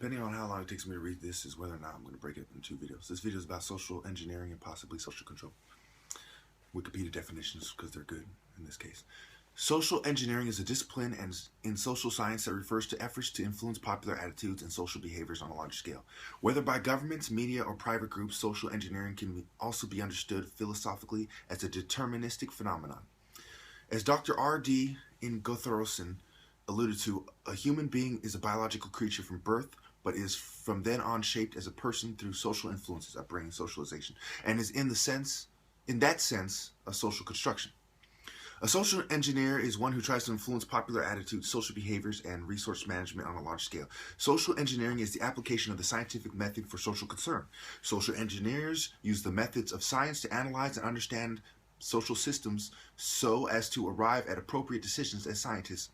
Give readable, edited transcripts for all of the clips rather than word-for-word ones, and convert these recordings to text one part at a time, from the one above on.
Depending on how long it takes me to read this is whether or not I'm going to break it into two videos. This video is about social engineering and possibly social control. Wikipedia definitions, because they're good in this case. Social engineering is a discipline in social science that refers to efforts to influence popular attitudes and social behaviors on a large scale. Whether by governments, media, or private groups, social engineering can also be understood philosophically as a deterministic phenomenon. As Dr. R.D. Ingothrosson alluded to, a human being is a biological creature from birth, but is from then on shaped as a person through social influences, upbringing, socialization, and is in that sense, a social construction. A social engineer is one who tries to influence popular attitudes, social behaviors, and resource management on a large scale. Social engineering is the application of the scientific method for social concern. Social engineers use the methods of science to analyze and understand social systems so as to arrive at appropriate decisions as scientists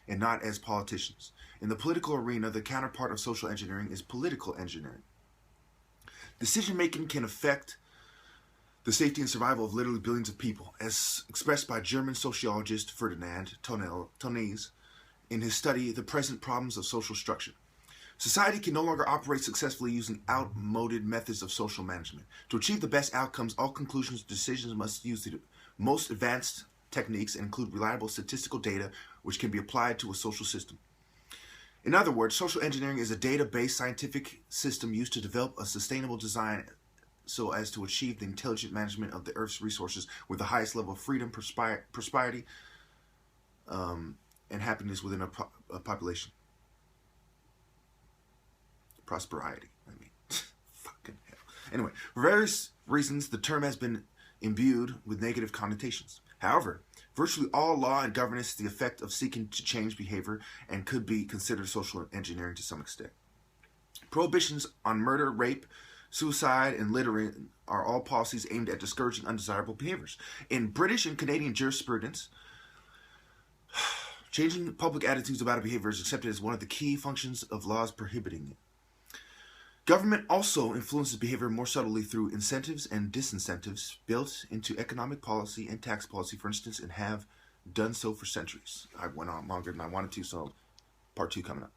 and not as politicians. In the political arena, the counterpart of social engineering is political engineering. Decision-making can affect the safety and survival of literally billions of people, as expressed by German sociologist Ferdinand Tönnies in his study, The Present Problems of Social Structure. Society can no longer operate successfully using outmoded methods of social management. To achieve the best outcomes, all conclusions and decisions must use the most advanced techniques and include reliable statistical data which can be applied to a social system. In other words, social engineering is a data-based scientific system used to develop a sustainable design so as to achieve the intelligent management of the Earth's resources with the highest level of freedom, prosperity, and happiness within a population. Prosperity, I mean. Fucking hell. Anyway, for various reasons, the term has been imbued with negative connotations. However, virtually all law and governance is the effect of seeking to change behavior and could be considered social engineering to some extent. Prohibitions on murder, rape, suicide, and littering are all policies aimed at discouraging undesirable behaviors. In British and Canadian jurisprudence, changing public attitudes about a behavior is accepted as one of the key functions of laws prohibiting it. Government also influences behavior more subtly through incentives and disincentives built into economic policy and tax policy, for instance, and have done so for centuries. I went on longer than I wanted to, so part 2 coming up.